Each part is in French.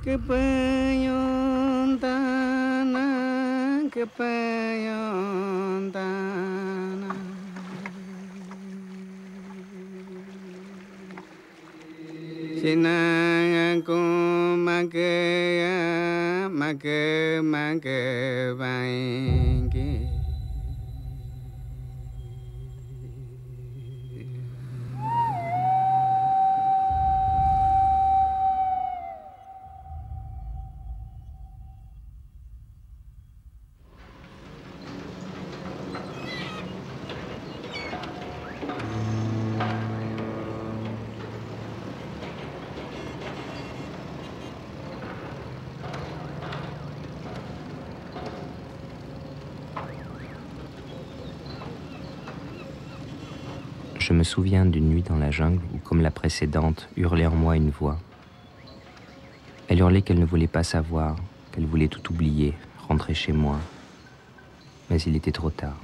Kepayontana, kepayontana. Sinang aku make baiki. Je me souviens d'une nuit dans la jungle où, comme la précédente, hurlait en moi une voix. Elle hurlait qu'elle ne voulait pas savoir, qu'elle voulait tout oublier, rentrer chez moi. Mais il était trop tard.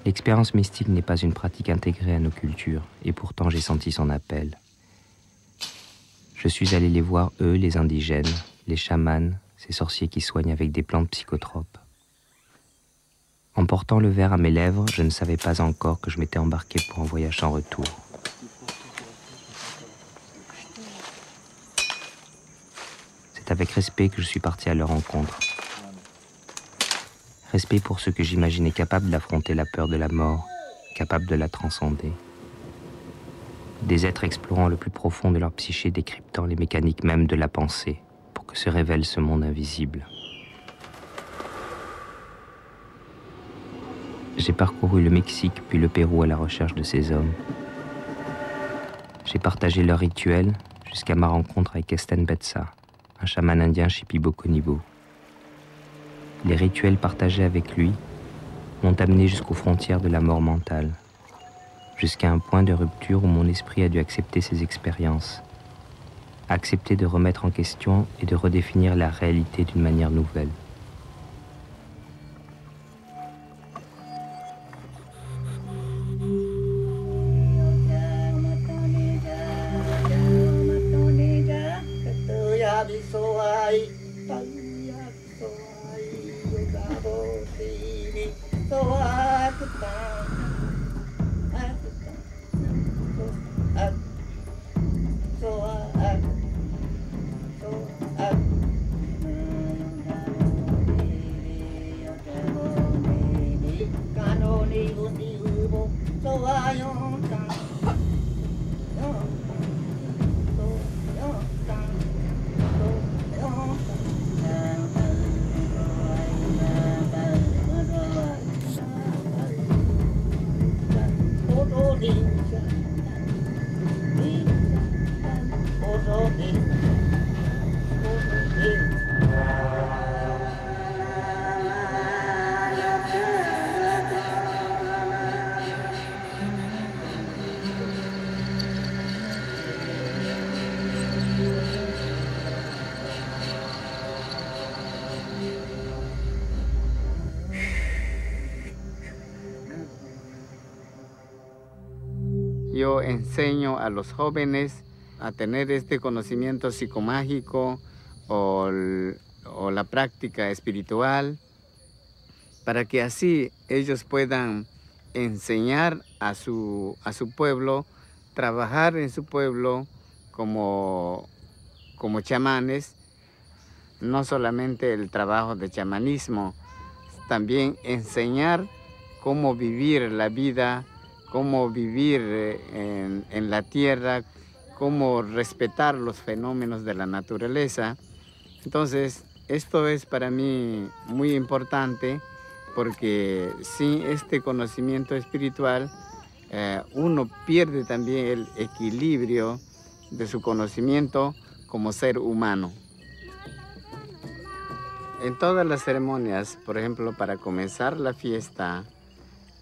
L'expérience mystique n'est pas une pratique intégrée à nos cultures, et pourtant j'ai senti son appel. Je suis allé les voir, eux, les indigènes, les chamans, ces sorciers qui soignent avec des plantes psychotropes. En portant le verre à mes lèvres, je ne savais pas encore que je m'étais embarqué pour un voyage sans retour. C'est avec respect que je suis parti à leur rencontre. Respect pour ceux que j'imaginais capables d'affronter la peur de la mort, capables de la transcender. Des êtres explorant le plus profond de leur psyché, décryptant les mécaniques mêmes de la pensée, pour que se révèle ce monde invisible. J'ai parcouru le Mexique puis le Pérou à la recherche de ces hommes. J'ai partagé leurs rituels jusqu'à ma rencontre avec Esten Betsa, un chaman indien Shipibo-Konibo. Les rituels partagés avec lui m'ont amené jusqu'aux frontières de la mort mentale, jusqu'à un point de rupture où mon esprit a dû accepter ses expériences, accepter de remettre en question et de redéfinir la réalité d'une manière nouvelle. Yo enseño a los jóvenes a tener este conocimiento psicomágico o la práctica espiritual para que así ellos puedan enseñar a su pueblo, trabajar en su pueblo como chamanes, no solamente el trabajo de chamanismo, también enseñar cómo vivir la vida, cómo vivir en la tierra, cómo respetar los fenómenos de la naturaleza. Entonces, esto es para mí muy importante porque sin este conocimiento espiritual, uno pierde también el equilibrio de su conocimiento como ser humano. En todas las ceremonias, por ejemplo, para comenzar la fiesta,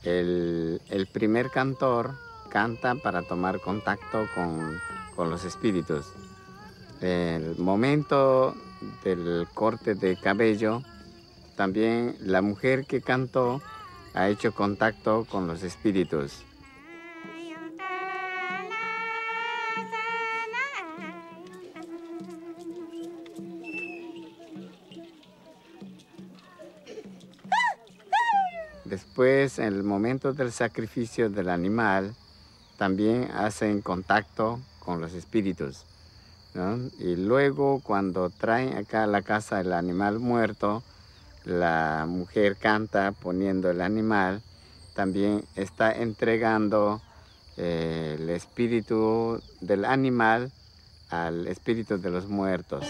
el primer cantor canta para tomar contacto con los espíritus. El momento del corte de cabello, también la mujer que cantó ha hecho contacto con los espíritus. Después, en el momento del sacrificio del animal, también hacen contacto con los espíritus, ¿no? Y luego, cuando traen acá a la casa el animal muerto, la mujer canta poniendo el animal, también está entregando el espíritu del animal al espíritu de los muertos.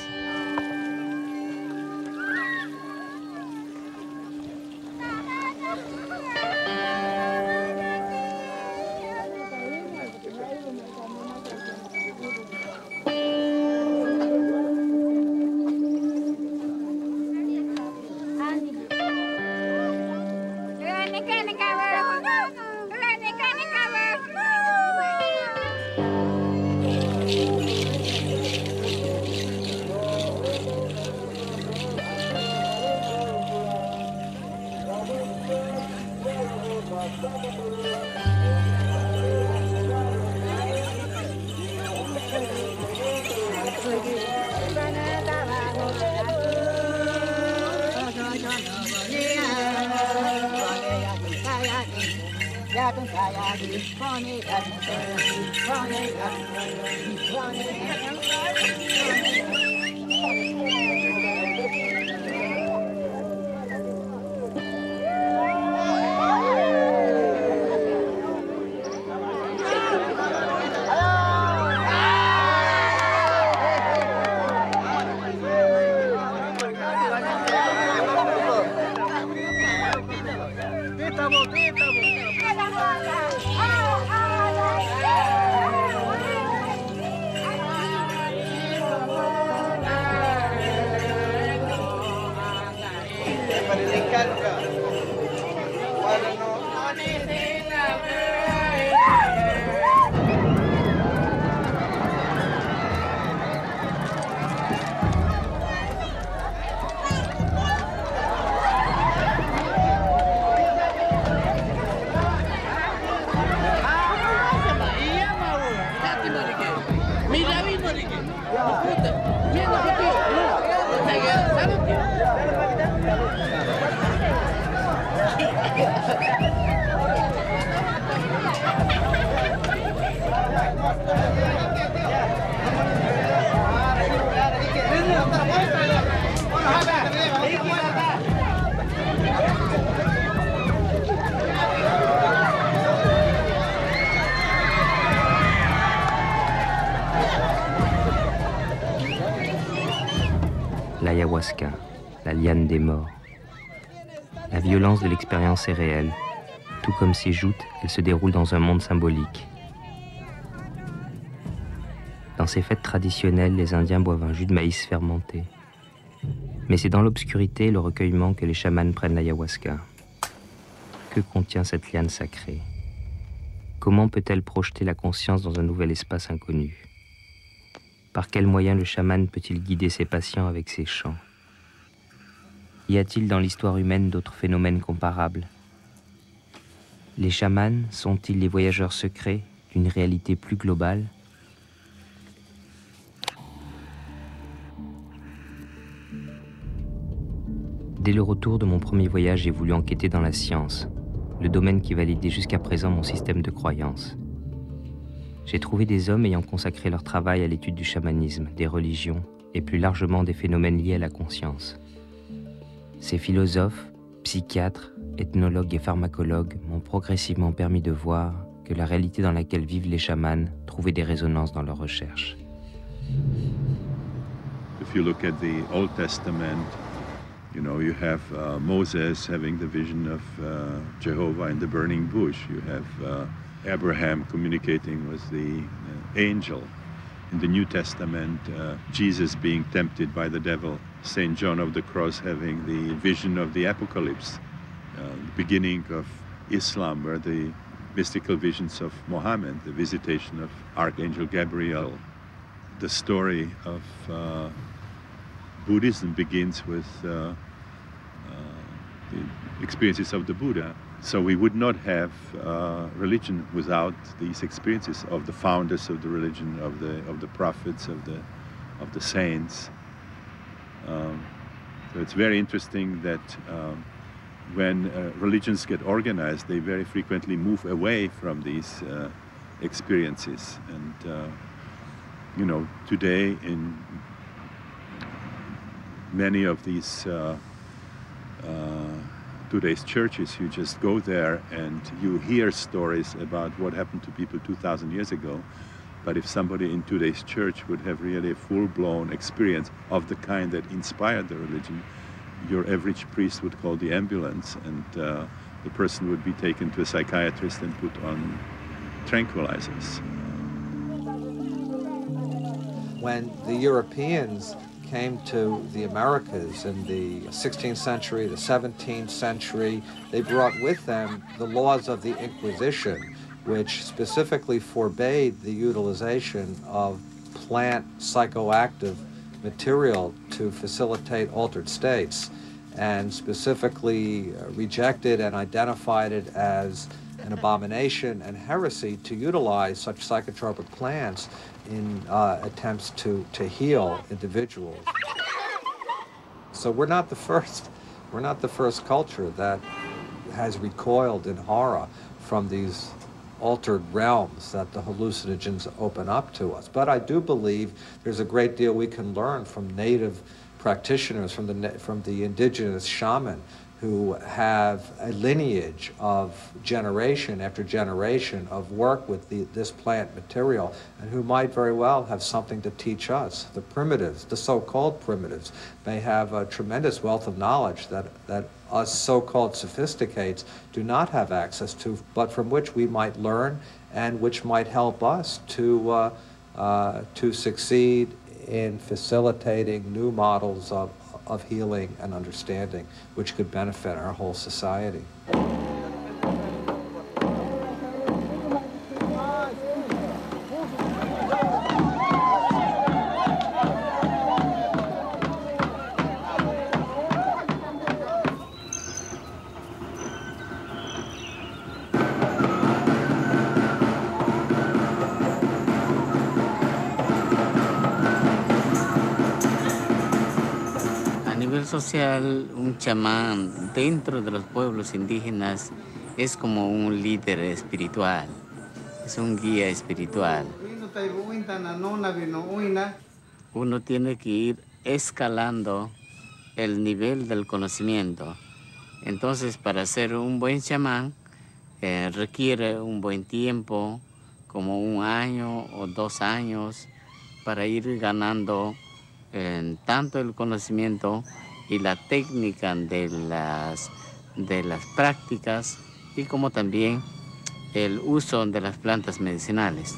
L'ayahuasca, la liane des morts. La violence de l'expérience est réelle. Tout comme ses joutes, elle se déroule dans un monde symbolique. Dans ces fêtes traditionnelles, les Indiens boivent un jus de maïs fermenté. Mais c'est dans l'obscurité et le recueillement que les chamans prennent l'ayahuasca. Que contient cette liane sacrée? Comment peut-elle projeter la conscience dans un nouvel espace inconnu? Par quels moyens le chaman peut-il guider ses patients avec ses chants? Y a-t-il dans l'histoire humaine d'autres phénomènes comparables? Les chamans sont-ils les voyageurs secrets d'une réalité plus globale? Dès le retour de mon premier voyage, j'ai voulu enquêter dans la science, le domaine qui validait jusqu'à présent mon système de croyances. J'ai trouvé des hommes ayant consacré leur travail à l'étude du chamanisme, des religions et plus largement des phénomènes liés à la conscience. Ces philosophes, psychiatres, ethnologues et pharmacologues m'ont progressivement permis de voir que la réalité dans laquelle vivent les chamans trouvait des résonances dans leurs recherches. If you look at the Old Testament, you have Moses having the vision of Jehovah in the burning bush. You have Abraham communicating with the angel. In the New Testament, Jesus being tempted by the devil. St. John of the Cross having the vision of the Apocalypse. The beginning of Islam, where the mystical visions of Muhammad, the visitation of Archangel Gabriel. The story of Buddhism begins with the experiences of the Buddha. So we would not have religion without these experiences of the founders of the religion, of the prophets, of the saints. So it's very interesting that when religions get organized, they very frequently move away from these experiences. And, you know, today in many of these today's churches, you just go there and you hear stories about what happened to people 2,000 years ago. But if somebody in today's church would have really a full-blown experience of the kind that inspired the religion, your average priest would call the ambulance, and the person would be taken to a psychiatrist and put on tranquilizers. When the Europeans came to the Americas in the 16th century, the 17th century, they brought with them the laws of the Inquisition, which specifically forbade the utilization of plant psychoactive material to facilitate altered states, and specifically rejected and identified it as an abomination and heresy to utilize such psychotropic plants in attempts to heal individuals. So we're not the first culture that has recoiled in horror from these altered realms that the hallucinogens open up to us. But I do believe there's a great deal we can learn from native practitioners, from the indigenous shaman, who have a lineage of generation after generation of work with this plant material, and who might very well have something to teach us. The primitives, the so-called primitives, may have a tremendous wealth of knowledge that us so-called sophisticates do not have access to, but from which we might learn and which might help us to succeed in facilitating new models of healing and understanding, which could benefit our whole society. Social, un chamán dentro de los pueblos indígenas es como un líder espiritual, es un guía espiritual. Uno tiene que ir escalando el nivel del conocimiento. Entonces, para ser un buen chamán requiere un buen tiempo, como 1 año o 2 años, para ir ganando tanto el conocimiento y la técnica de las prácticas, y como también el uso de las plantas medicinales.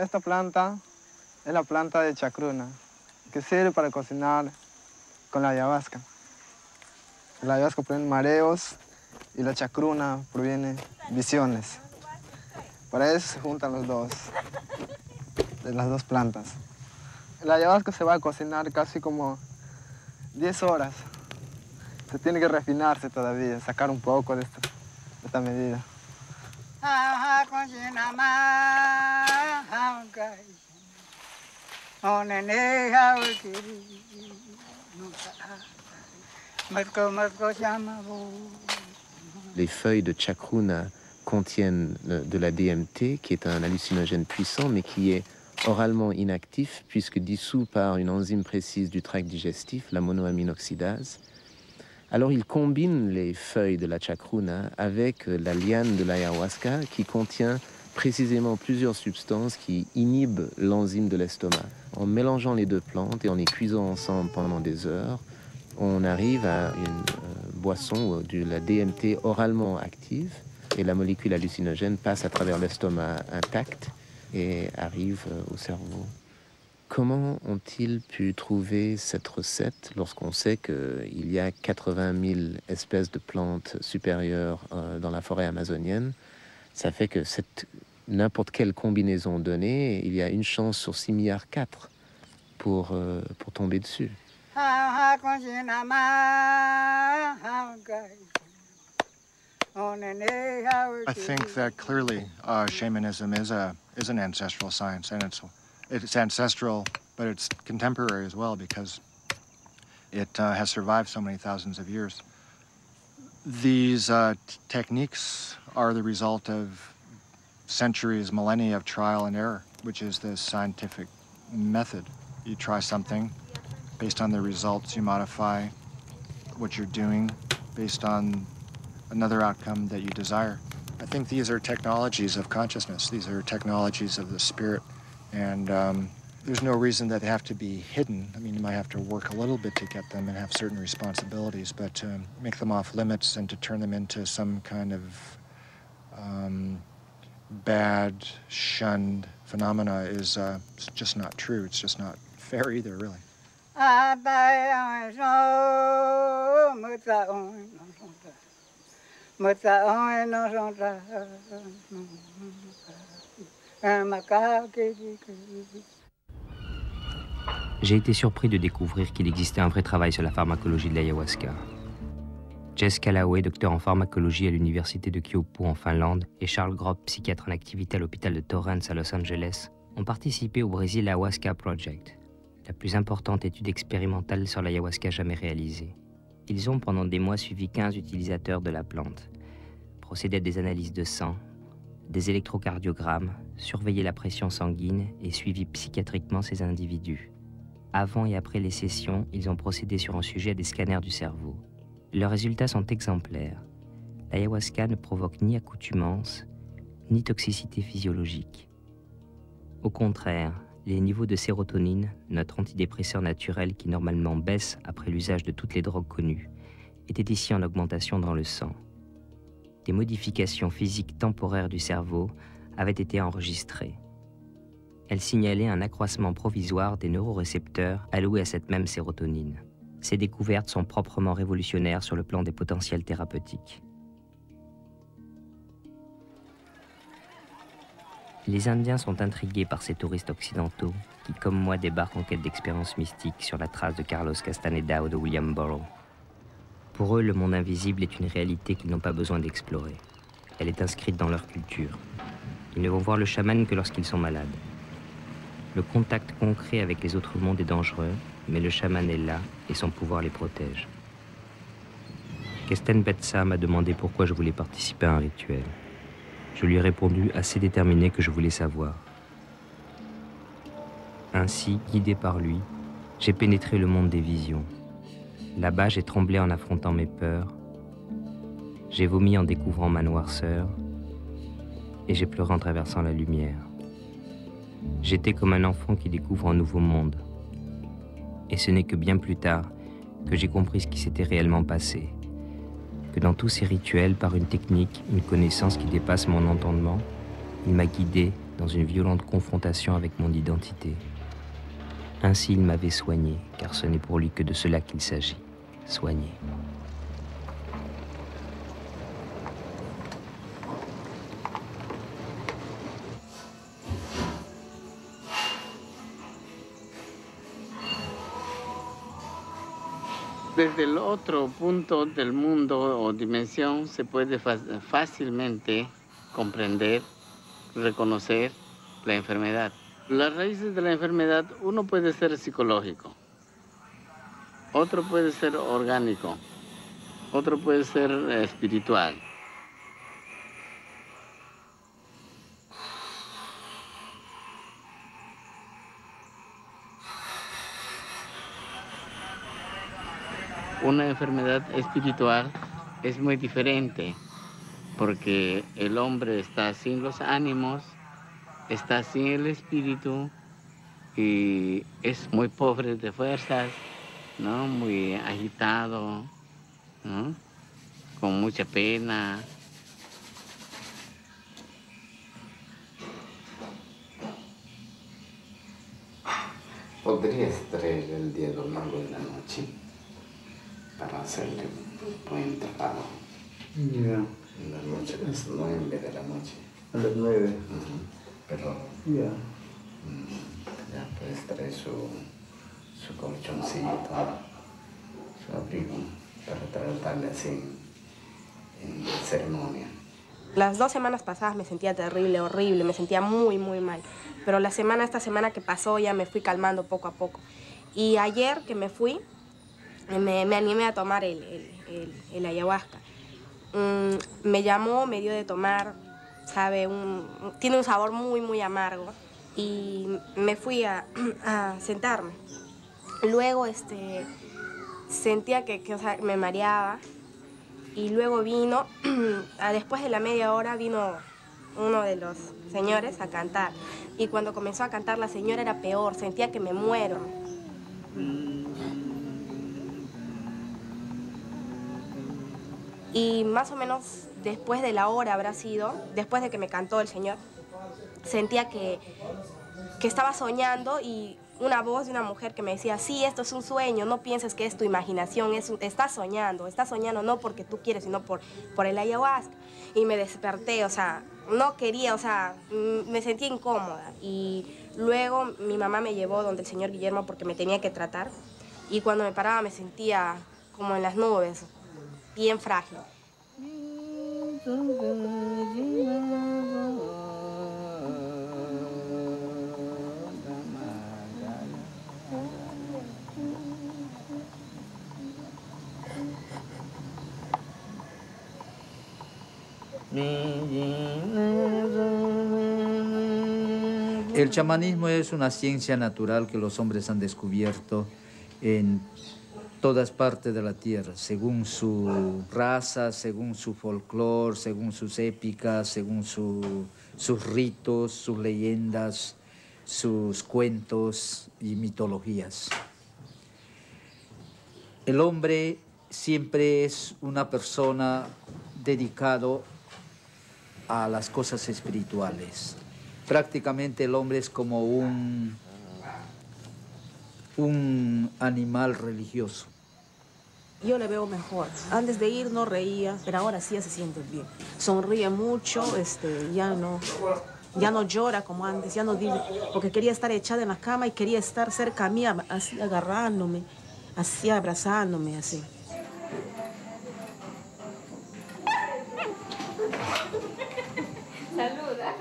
Esta planta es la planta de chacruna, que sirve para cocinar con la ayahuasca. La ayahuasca proviene mareos y la chacruna proviene visiones. Para eso se juntan los dos, de las dos plantas. La ayahuasca se va a cocinar casi como 10 horas. Se tiene que refinarse todavía, sacar un poco de esta medida. Les feuilles de chacruna contiennent de la DMT, qui est un hallucinogène puissant, mais qui est oralement inactif, puisque dissous par une enzyme précise du tract digestif, la monoaminoxydase. Alors il combine les feuilles de la chacruna avec la liane de l'ayahuasca, qui contient précisément plusieurs substances qui inhibent l'enzyme de l'estomac. en mélangeant les deux plantes et en les cuisant ensemble pendant des heures, on arrive à une boisson de la DMT oralement active et la molécule hallucinogène passe à travers l'estomac intact et arrive au cerveau. Comment ont-ils pu trouver cette recette lorsqu'on sait qu'il y a 80 000 espèces de plantes supérieures dans la forêt amazonienne? Ça fait que n'importe quelle combinaison donnée, il y a une chance sur 6 milliards 4 pour tomber dessus. I think that clearly shamanism is an ancestral science, and it's ancestral, but it's contemporary as well because it has survived so many thousands of years. These techniques are the result of centuries, millennia of trial and error, which is the scientific method. You try something, based on the results, you modify what you're doing based on another outcome that you desire. I think these are technologies of consciousness. These are technologies of the spirit, and there's no reason that they have to be hidden. I mean, you might have to work a little bit to get them and have certain responsibilities, but to make them off limits and to turn them into some kind of bad, shunned phenomena is just not true. It's just not fair either, really. J'ai été surpris de découvrir qu'il existait un vrai travail sur la pharmacologie de l'ayahuasca. Jess Callaway, docteur en pharmacologie à l'université de Kyopo en Finlande, et Charles Grob, psychiatre en activité à l'hôpital de Torrance à Los Angeles, ont participé au Brésil Ayahuasca Project, la plus importante étude expérimentale sur l'ayahuasca jamais réalisée. Ils ont pendant des mois suivi 15 utilisateurs de la plante, procédé à des analyses de sang, des électrocardiogrammes, surveillé la pression sanguine et suivi psychiatriquement ces individus. Avant et après les sessions, ils ont procédé sur un sujet à des scanners du cerveau. Leurs résultats sont exemplaires. L'ayahuasca ne provoque ni accoutumance, ni toxicité physiologique. Au contraire, les niveaux de sérotonine, notre antidépresseur naturel qui normalement baisse après l'usage de toutes les drogues connues, étaient ici en augmentation dans le sang. Des modifications physiques temporaires du cerveau avaient été enregistrées. Elles signalaient un accroissement provisoire des neurorécepteurs alloués à cette même sérotonine. Ces découvertes sont proprement révolutionnaires sur le plan des potentiels thérapeutiques. Les Indiens sont intrigués par ces touristes occidentaux qui, comme moi, débarquent en quête d'expériences mystiques sur la trace de Carlos Castaneda ou de William Burroughs. Pour eux, le monde invisible est une réalité qu'ils n'ont pas besoin d'explorer. Elle est inscrite dans leur culture. Ils ne vont voir le chaman que lorsqu'ils sont malades. Le contact concret avec les autres mondes est dangereux, mais le chaman est là et son pouvoir les protège. Kesten Betsa m'a demandé pourquoi je voulais participer à un rituel. Je lui ai répondu assez déterminé que je voulais savoir. Ainsi, guidé par lui, j'ai pénétré le monde des visions. Là-bas, j'ai tremblé en affrontant mes peurs. J'ai vomi en découvrant ma noirceur. Et j'ai pleuré en traversant la lumière. J'étais comme un enfant qui découvre un nouveau monde. Et ce n'est que bien plus tard que j'ai compris ce qui s'était réellement passé. Que dans tous ces rituels, par une technique, une connaissance qui dépasse mon entendement, il m'a guidé dans une violente confrontation avec mon identité. Ainsi il m'avait soigné, car ce n'est pour lui que de cela qu'il s'agit, soigner. Desde el otro punto del mundo o dimensión se puede fácilmente comprender, reconocer la enfermedad. Las raíces de la enfermedad, uno puede ser psicológico, otro puede ser orgánico, otro puede ser espiritual. Una enfermedad espiritual es muy diferente porque el hombre está sin los ánimos, está sin el espíritu y es muy pobre de fuerzas, ¿no? Muy agitado, ¿no? Con mucha pena. Podrías traer el día domingo en la noche para hacerle un buen trabajo. Ya. En la noche, a las 9 de la noche. A las 9. Pero Ya. ya puedes traer su colchoncito, su abrigo, para tratarle así en ceremonia. Las 2 semanas pasadas me sentía terrible, horrible, me sentía muy, muy mal. Pero esta semana que pasó ya me fui calmando poco a poco. Y ayer que me fui, me animé a tomar el ayahuasca. Me llamó, me dio de tomar, sabe, tiene un sabor muy, muy amargo. Y me fui a sentarme. Luego sentía que o sea, me mareaba. Y luego vino, después de la media hora, vino uno de los señores a cantar. Y cuando comenzó a cantar la señora era peor, sentía que me muero. Y más o menos después de la hora habrá sido, después de que me cantó el señor, sentía que estaba soñando y una voz de una mujer que me decía, sí, esto es un sueño, no pienses que es tu imaginación, estás soñando no porque tú quieres, sino por el ayahuasca. Y me desperté, o sea, no quería, o sea, me sentía incómoda. Y luego mi mamá me llevó donde el señor Guillermo porque me tenía que tratar. Y cuando me paraba me sentía como en las nubes, bien frágil. El chamanismo es una ciencia natural que los hombres han descubierto en todas partes de la tierra, según su raza, según su folclore, según sus épicas, según sus ritos, sus leyendas, sus cuentos y mitologías. El hombre siempre es una persona dedicado a las cosas espirituales. Prácticamente el hombre es como un animal religioso. Yo le veo mejor. Antes de ir no reía, pero ahora sí ya se siente bien. Sonríe mucho, ya no llora como antes, ya no dice, porque quería estar echada en la cama y quería estar cerca a mí, así agarrándome, así abrazándome, así. Saluda.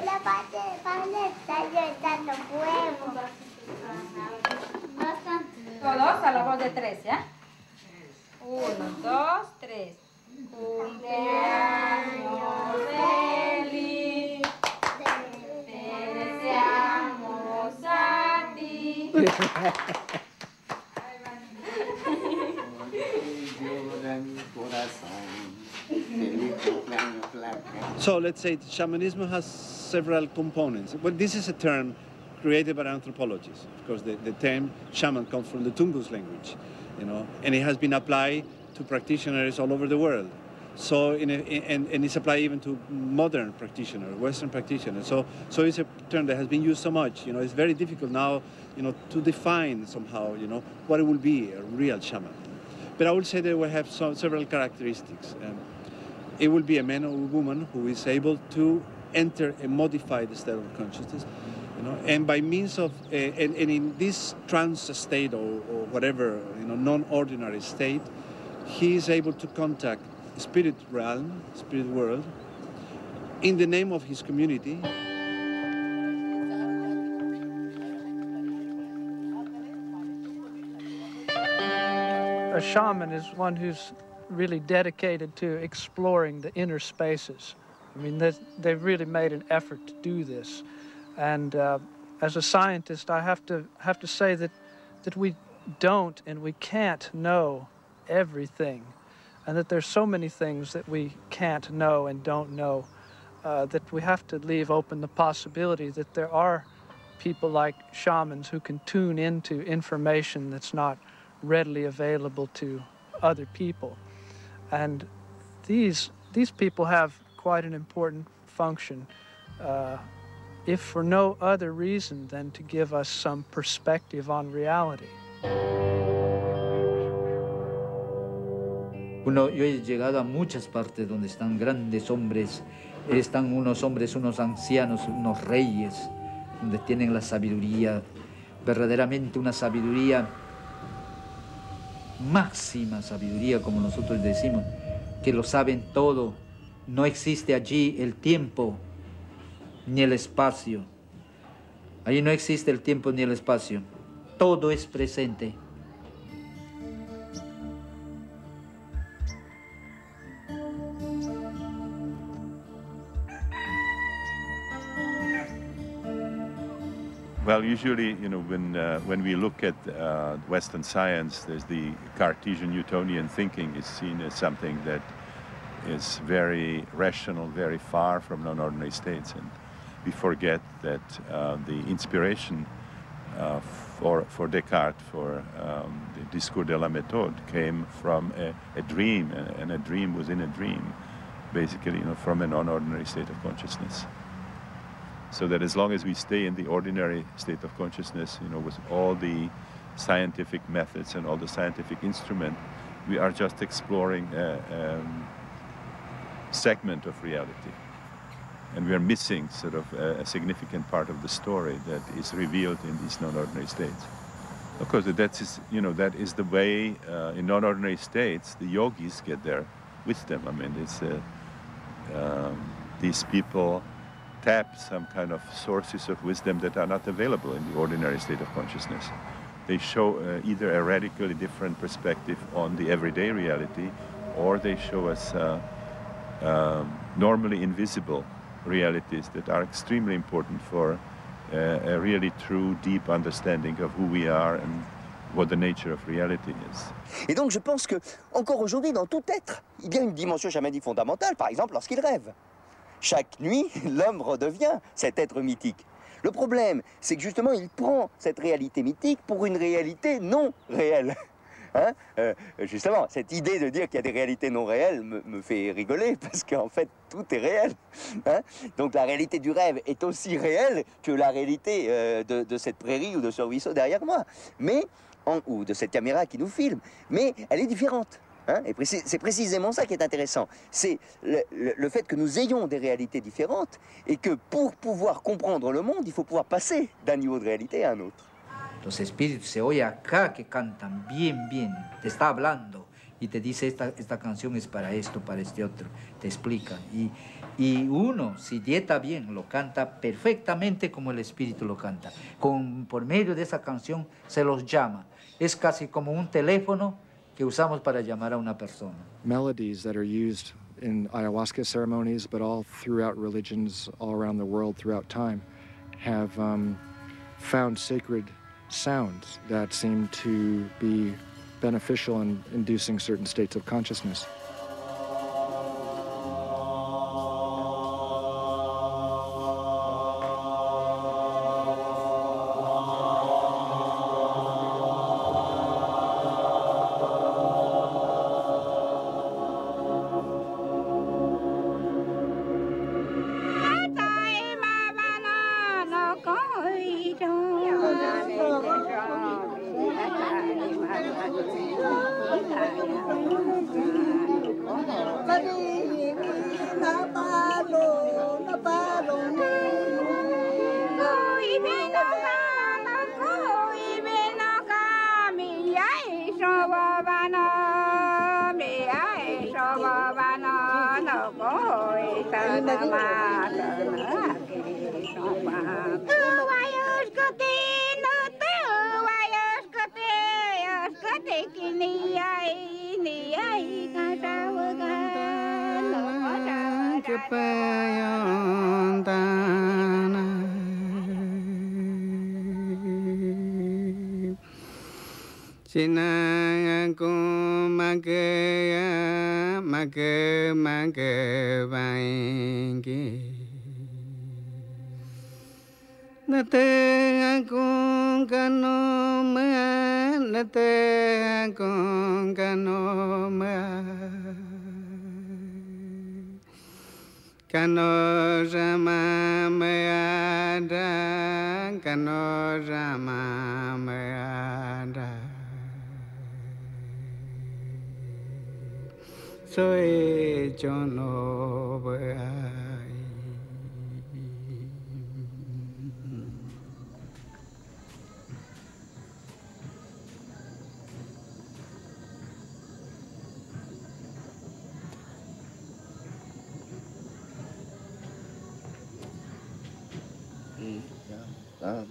La parte de Pablo está dando huevos. Todos a la voz de 3, ¿ya? 1, 2, 3. Cumpleaños feliz, te deseamos a ti. So let's say shamanism has several components. Well, this is a term created by anthropologists. Of course, the term shaman comes from the Tungus language, and it has been applied to practitioners all over the world. So, and it's applied even to modern practitioners, Western practitioners. So it's a term that has been used so much. It's very difficult now, to define somehow, what it will be a real shaman. But I would say that we have several characteristics. It will be a man or a woman who is able to enter a modified state of consciousness, and by means of, and in this trance state or whatever, non-ordinary state, he is able to contact spirit realm, spirit world, in the name of his community. A shaman is one who's really dedicated to exploring the inner spaces. I mean, they've really made an effort to do this. And as a scientist, I have to say that we don't and we can't know everything, and that there's so many things that we can't know and don't know, that we have to leave open the possibility that there are people like shamans who can tune into information that's not readily available to other people. And these people have quite an important function, if for no other reason than to give us some perspective on reality. Yo he llegado a muchas partes donde están grandes hombres, están unos hombres, unos ancianos, unos reyes, donde tienen la sabiduría, verdaderamente una sabiduría, máxima sabiduría, como nosotros decimos, que lo saben todo. No existe allí el tiempo ni el espacio. Allí no existe el tiempo ni el espacio. Todo es presente. Well, usually, when we look at Western science, there's the Cartesian Newtonian thinking is seen as something that is very rational, very far from non-ordinary states, and we forget that the inspiration for Descartes, for the Discours de la Méthode, came from a dream, and a dream within a dream, basically, from a non-ordinary state of consciousness. So that as long as we stay in the ordinary state of consciousness, with all the scientific methods and all the scientific instruments, we are just exploring a segment of reality. And we are missing sort of a significant part of the story that is revealed in these non-ordinary states. Of course, that is the way in non-ordinary states the yogis get their wisdom. I mean, it's these people tap some kind of sources of wisdom that are not available in the ordinary state of consciousness. They show either a radically different perspective on the everyday reality, or they show us normally invisible realities that are extremely important for a really true, deep understanding of who we are and what the nature of reality is. Et donc je pense que encore aujourd'hui, dans tout être, il y a une dimension chamanique fondamentale, par exemple lorsqu'il rêve. Chaque nuit, l'homme redevient cet être mythique. Le problème, c'est que justement, il prend cette réalité mythique pour une réalité non réelle. Justement, cette idée de dire qu'il y a des réalités non réelles me fait rigoler, parce qu'en fait, tout est réel. Donc la réalité du rêve est aussi réelle que la réalité de cette prairie ou de ce ruisseau derrière moi, ou de cette caméra qui nous filme. Mais elle est différente. Et c'est précisément ça qui est intéressant. C'est le fait que nous ayons des réalités différentes et que pour pouvoir comprendre le monde, il faut pouvoir passer d'un niveau de réalité à un autre. Los espíritus se oye acá que cantan bien, bien, te está hablando y te dice esta canción es para esto, para este otro, te explica. Y uno, si dieta bien, lo canta perfectamente como el espíritu lo canta. Por medio de esa canción se los llama. Es casi como un teléfono que usamos para llamar a una persona. Melodies that are used in ayahuasca ceremonies, but all throughout religions all around the world throughout time, have found sacred sounds that seem to be beneficial in inducing certain states of consciousness. Nate con canoma, nate con canoma. Canorama meada, canorama meada. Soy yo no voy.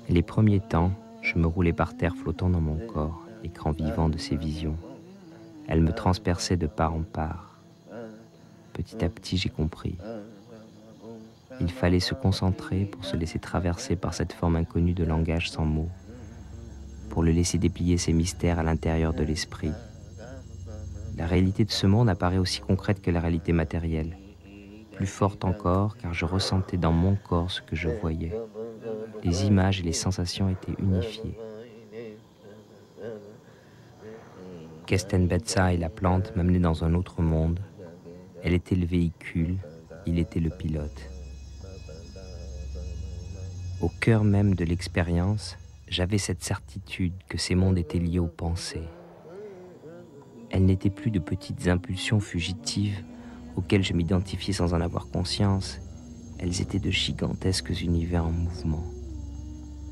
Les premiers temps, je me roulais par terre flottant dans mon corps, écran vivant de ces visions. Elles me transperçaient de part en part. Petit à petit, j'ai compris. Il fallait se concentrer pour se laisser traverser par cette forme inconnue de langage sans mots, pour le laisser déplier ses mystères à l'intérieur de l'esprit. La réalité de ce monde apparaît aussi concrète que la réalité matérielle, plus forte encore car je ressentais dans mon corps ce que je voyais. Les images et les sensations étaient unifiées. Kesten Betsa et la plante m'amenaient dans un autre monde. Elle était le véhicule, il était le pilote. Au cœur même de l'expérience, j'avais cette certitude que ces mondes étaient liés aux pensées. Elles n'étaient plus de petites impulsions fugitives auxquelles je m'identifiais sans en avoir conscience. Elles étaient de gigantesques univers en mouvement.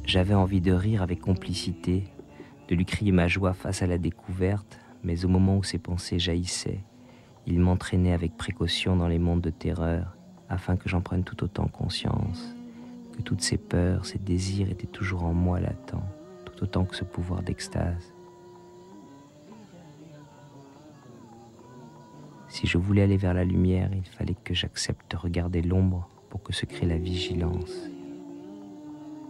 J'avais envie de rire avec complicité, de lui crier ma joie face à la découverte, mais au moment où ses pensées jaillissaient, il m'entraînait avec précaution dans les mondes de terreur, afin que j'en prenne tout autant conscience, que toutes ces peurs, ces désirs étaient toujours en moi latents, tout autant que ce pouvoir d'extase. Si je voulais aller vers la lumière, il fallait que j'accepte de regarder l'ombre pour que se crée la vigilance.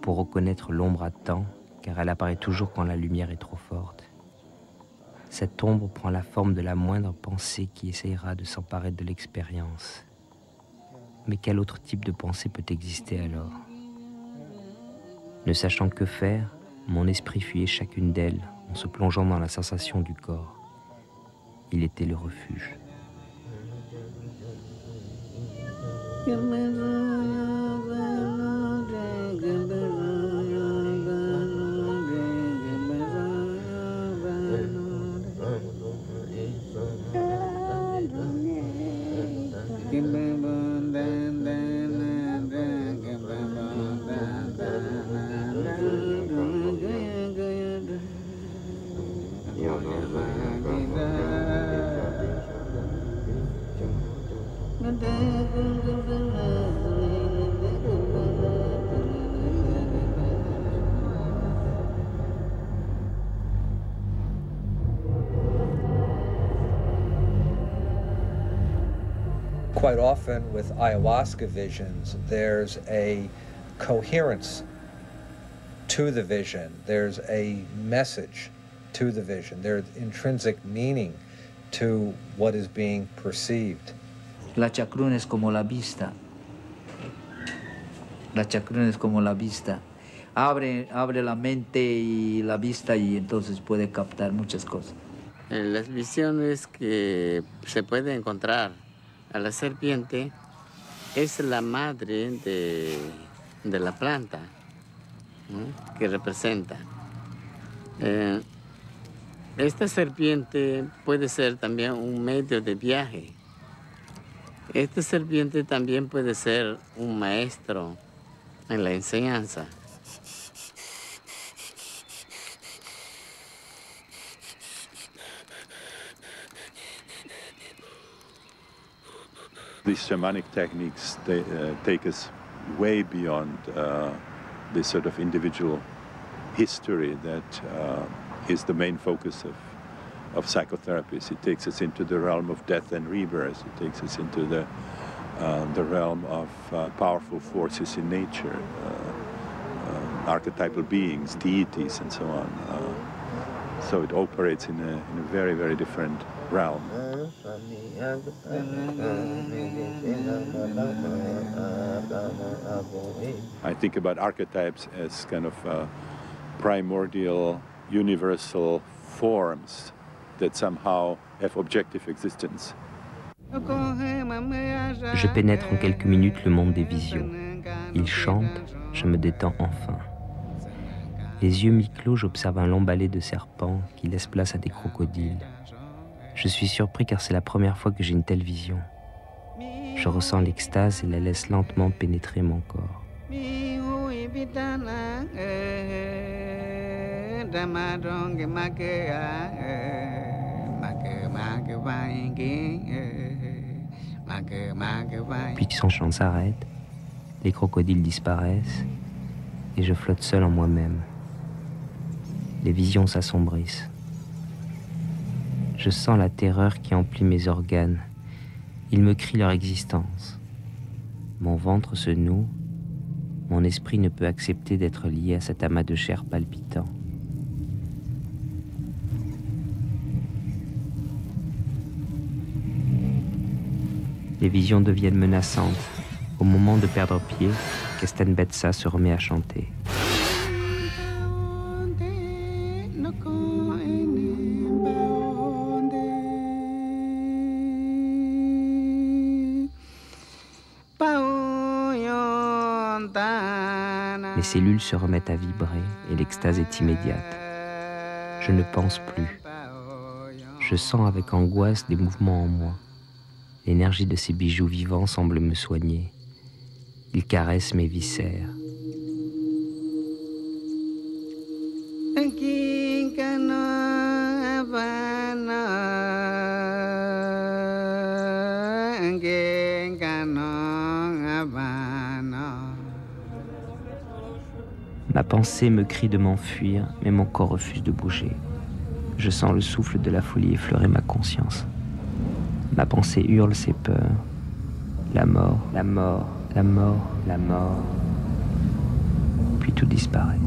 Pour reconnaître l'ombre à temps, car elle apparaît toujours quand la lumière est trop forte. Cette ombre prend la forme de la moindre pensée qui essayera de s'emparer de l'expérience. Mais quel autre type de pensée peut exister alors? Ne sachant que faire, mon esprit fuyait chacune d'elles en se plongeant dans la sensation du corps. Il était le refuge. Quite often with ayahuasca visions, there's a coherence to the vision. There's a message to the vision. There's intrinsic meaning to what is being perceived. La chacruna es como la vista. La chacruna es como la vista. Abre la mente y la vista y entonces puede captar muchas cosas. Las visiones que se puede encontrar a la serpiente es la madre de la planta, ¿no? Que representa. Esta serpiente puede ser también un medio de viaje. Esta serpiente también puede ser un maestro en la enseñanza. These shamanic techniques take us way beyond this sort of individual history that is the main focus of psychotherapies. It takes us into the realm of death and rebirth. It takes us into the realm of powerful forces in nature, archetypal beings, deities, and so on. So it operates in a very, very different realm. I think about archetypes as kind of primordial, universal forms that somehow have objective existence. Je pénètre en quelques minutes le monde des visions. Il chante, je me détends enfin. Les yeux mi-clos, j'observe un long balai de serpents qui laisse place à des crocodiles. Je suis surpris car c'est la première fois que j'ai une telle vision. Je ressens l'extase et la laisse lentement pénétrer mon corps. Puis son chant s'arrête, les crocodiles disparaissent et je flotte seul en moi-même. Les visions s'assombrissent. Je sens la terreur qui emplit mes organes. Ils me crient leur existence. Mon ventre se noue. Mon esprit ne peut accepter d'être lié à cet amas de chair palpitant. Les visions deviennent menaçantes. Au moment de perdre pied, Kesten Betsa se remet à chanter. Mes cellules se remettent à vibrer et l'extase est immédiate. Je ne pense plus. Je sens avec angoisse des mouvements en moi. L'énergie de ces bijoux vivants semble me soigner. Ils caressent mes viscères. Ma pensée me crie de m'enfuir, mais mon corps refuse de bouger. Je sens le souffle de la folie effleurer ma conscience. Ma pensée hurle ses peurs. La mort, la mort, la mort, la mort. Puis tout disparaît.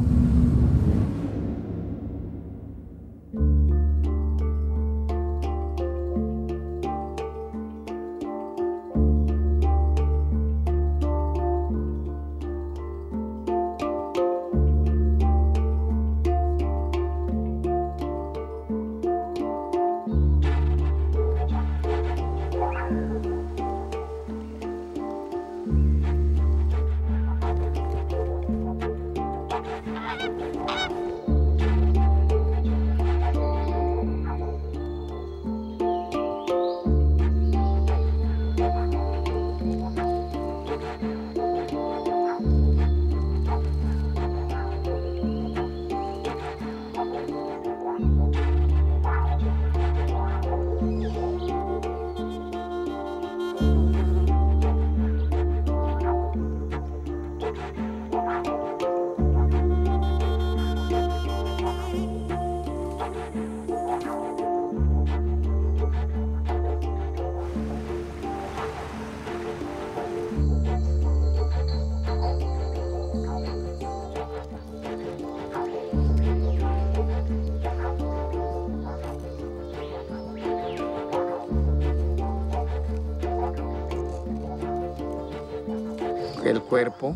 El cuerpo,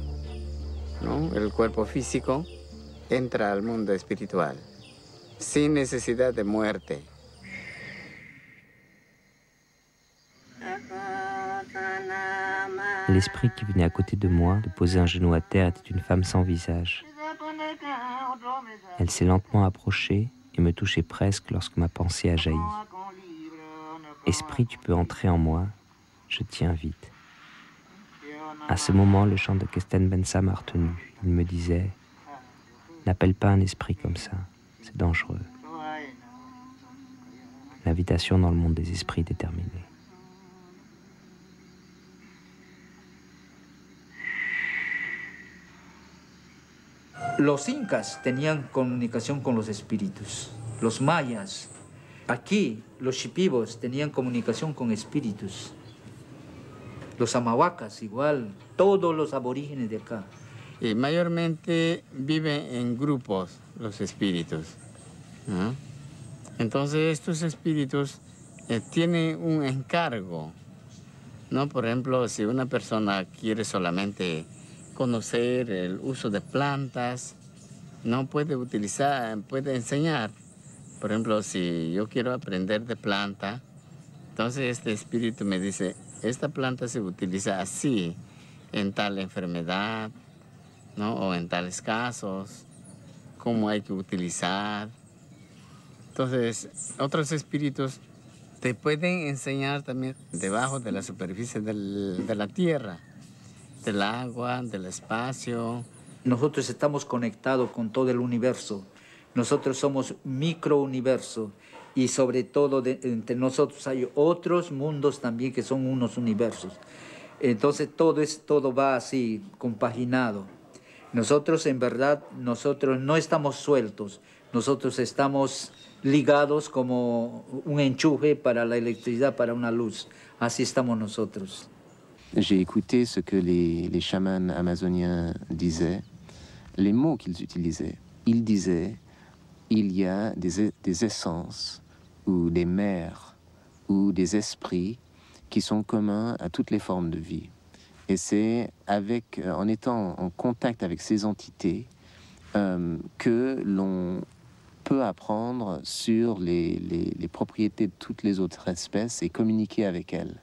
¿no? El cuerpo físico entra al mundo espiritual sin necesidad de muerte. L'esprit qui venait à côté de moi, de poser un genou à terre, était une femme sans visage. Elle s'est lentement approchée et me touchait presque lorsque ma pensée a jailli. Esprit, tu peux entrer en moi, je tiens vite. À ce moment, le chant de Kesten Betsa m'a retenu. Il me disait « N'appelle pas un esprit comme ça, c'est dangereux. » L'invitation dans le monde des esprits est terminée. Los incas tenían comunicación con los espíritus, los mayas. Aquí, los shipibos tenían comunicación con espíritus. Los amahuacas igual, todos los aborígenes de acá. Y mayormente viven en grupos los espíritus, ¿no? Entonces estos espíritus tienen un encargo, ¿no? Por ejemplo, si una persona quiere solamente conocer el uso de plantas, no puede utilizar, puede enseñar. Por ejemplo, si yo quiero aprender de planta, entonces este espíritu me dice, esta planta se utiliza así, en tal enfermedad, ¿no? O en tales casos, cómo hay que utilizar. Entonces, otros espíritus te pueden enseñar también debajo de la superficie de la tierra, del agua, del espacio. Nosotros estamos conectados con todo el universo. Nosotros somos microuniverso y sobre todo entre nosotros hay otros mundos también que son unos universos. Entonces todo va así, compaginado. Nosotros en verdad, nosotros no estamos sueltos, nosotros estamos ligados como un enchufe para la electricidad, para una luz. Así estamos nosotros. J'ai écouté ce que les chamans amazoniens disaient, les mots qu'ils utilisaient. Ils disaient, il y a des essences ou des mers ou des esprits qui sont communs à toutes les formes de vie. Et c'est en étant en contact avec ces entités que l'on peut apprendre sur les propriétés de toutes les autres espèces et communiquer avec elles.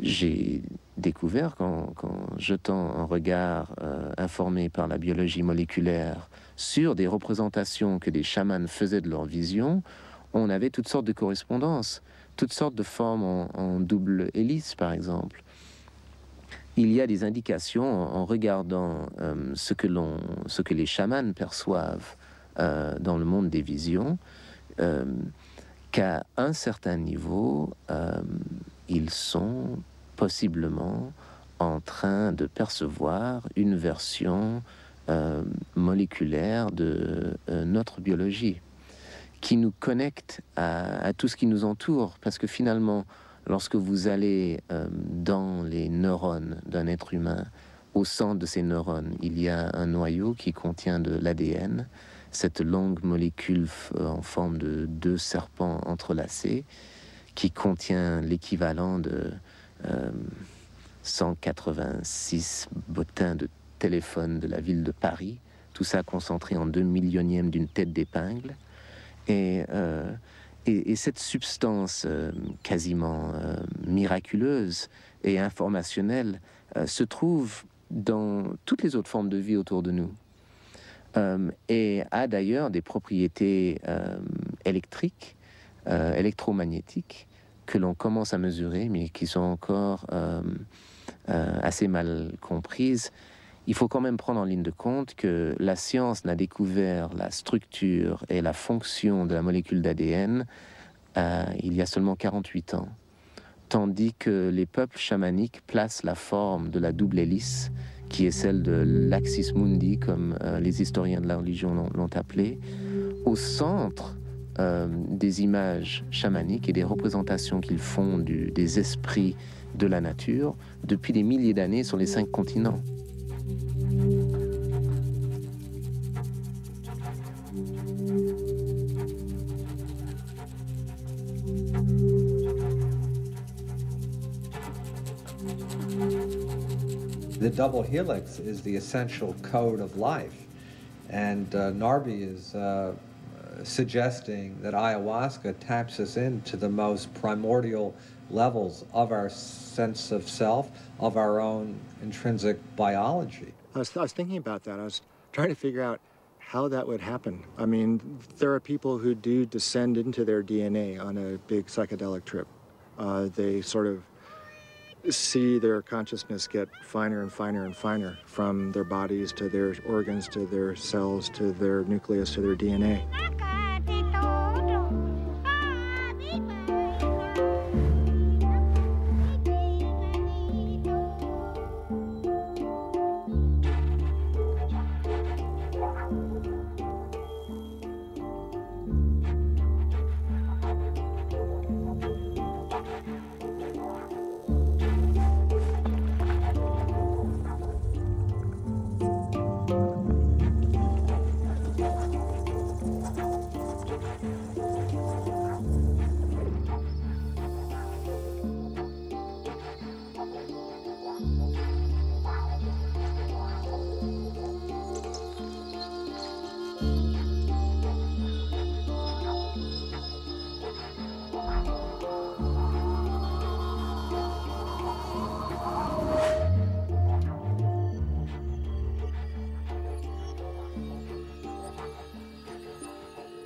J'ai découvert qu'en jetant un regard informé par la biologie moléculaire sur des représentations que des chamans faisaient de leur vision, on avait toutes sortes de correspondances, toutes sortes de formes en double hélice, par exemple. Il y a des indications en regardant ce que les chamans perçoivent dans le monde des visions, qu'à un certain niveau, ils sont possiblement en train de percevoir une version moléculaire de notre biologie, qui nous connecte à tout ce qui nous entoure, parce que finalement, lorsque vous allez dans les neurones d'un être humain, au centre de ces neurones, il y a un noyau qui contient de l'ADN, cette longue molécule en forme de 2 serpents entrelacés, qui contient l'équivalent de 186 bottins de téléphone de la ville de Paris, tout ça concentré en 2 millionièmes d'une tête d'épingle. Et cette substance quasiment miraculeuse et informationnelle se trouve dans toutes les autres formes de vie autour de nous. Et a d'ailleurs des propriétés électriques, électromagnétiques, que l'on commence à mesurer, mais qui sont encore assez mal comprises. Il faut quand même prendre en ligne de compte que la science n'a découvert la structure et la fonction de la molécule d'ADN il y a seulement 48 ans, tandis que les peuples chamaniques placent la forme de la double hélice, qui est celle de l'axis mundi, comme les historiens de la religion l'ont appelé, au centre des images chamaniques et des représentations qu'ils font des esprits de la nature depuis des milliers d'années sur les 5 continents. The double helix is the essential code of life, and Narby is suggesting that ayahuasca taps us into the most primordial levels of our sense of self, of our own intrinsic biology. I was thinking about that. I was trying to figure out how that would happen. I mean, there are people who do descend into their DNA on a big psychedelic trip. They sort of see their consciousness get finer and finer and finer, from their bodies to their organs to their cells to their nucleus to their DNA.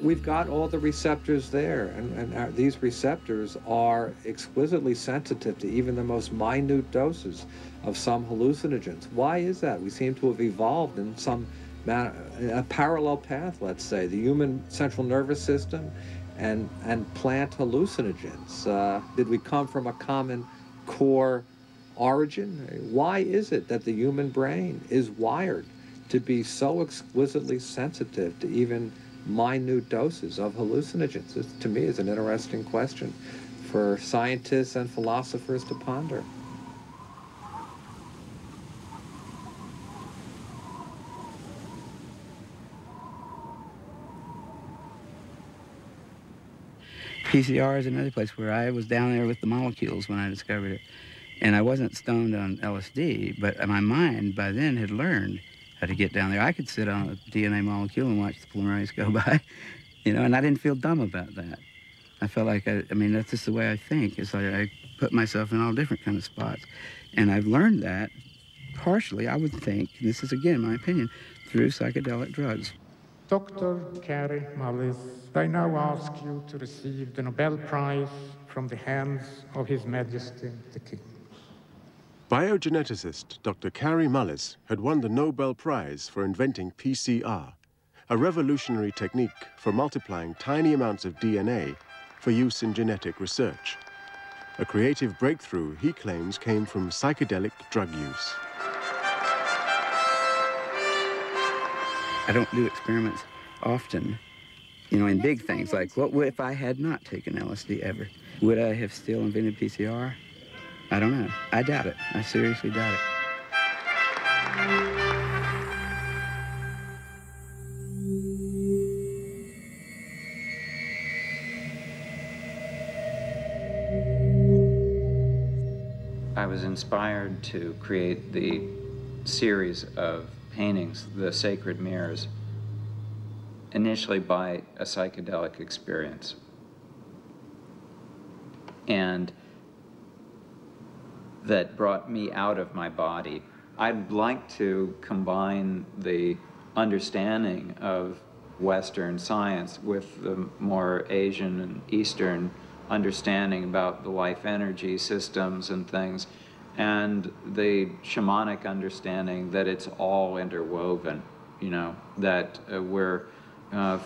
we've got all the receptors there, and these receptors are exquisitely sensitive to even the most minute doses of some hallucinogens. Why is that? We seem to have evolved in a parallel path, let's say, the human central nervous system and plant hallucinogens. Did we come from a common core origin? Why is it that the human brain is wired to be so exquisitely sensitive to even minute doses of hallucinogens? This, to me, is an interesting question for scientists and philosophers to ponder. PCR is another place where I was down there with the molecules when I discovered it. And I wasn't stoned on LSD, but my mind by then had learned how to get down there. I could sit on a DNA molecule and watch the polymerase go by, you know, and I didn't feel dumb about that. I felt like, I mean, that's just the way I think. It's like I put myself in all different kind of spots. And I've learned that partially, I would think, and this is again my opinion, through psychedelic drugs. Dr. Kary Mullis, I now ask you to receive the Nobel Prize from the hands of His Majesty the King. Biogeneticist Dr. Kary Mullis had won the Nobel Prize for inventing PCR, a revolutionary technique for multiplying tiny amounts of DNA for use in genetic research. A creative breakthrough he claims came from psychedelic drug use. I don't do experiments often, you know, in big things like, what would if I had not taken LSD ever? Would I have still invented PCR? I don't know. I doubt it. I seriously doubt it. I was inspired to create the series of paintings, the Sacred Mirrors, initially by a psychedelic experience. And that brought me out of my body. I'd like to combine the understanding of Western science with the more Asian and Eastern understanding about the life energy systems and things, and the shamanic understanding that it's all interwoven, you know, that we're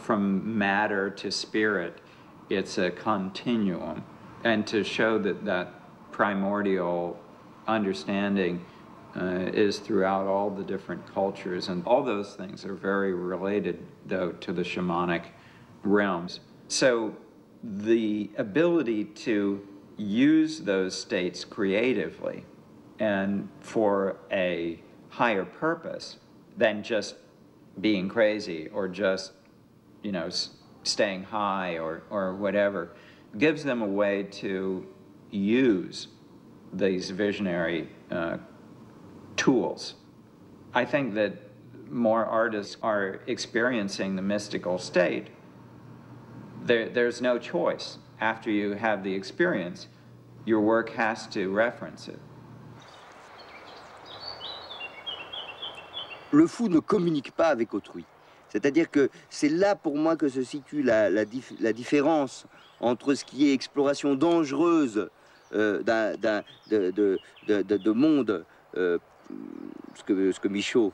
from matter to spirit, it's a continuum. And to show that that primordial understanding is throughout all the different cultures, and all those things are very related, though, to the shamanic realms. So the ability to use those states creatively and for a higher purpose than just being crazy or just, you know, staying high or whatever, gives them a way to use these visionary tools. I think that more artists are experiencing the mystical state. There's no choice. After you have the experience, your work has to reference it. Le fou ne communique pas avec autrui. C'est-à-dire que c'est là pour moi que se situe la différence entre ce qui est exploration dangereuse de monde, ce que Michaud,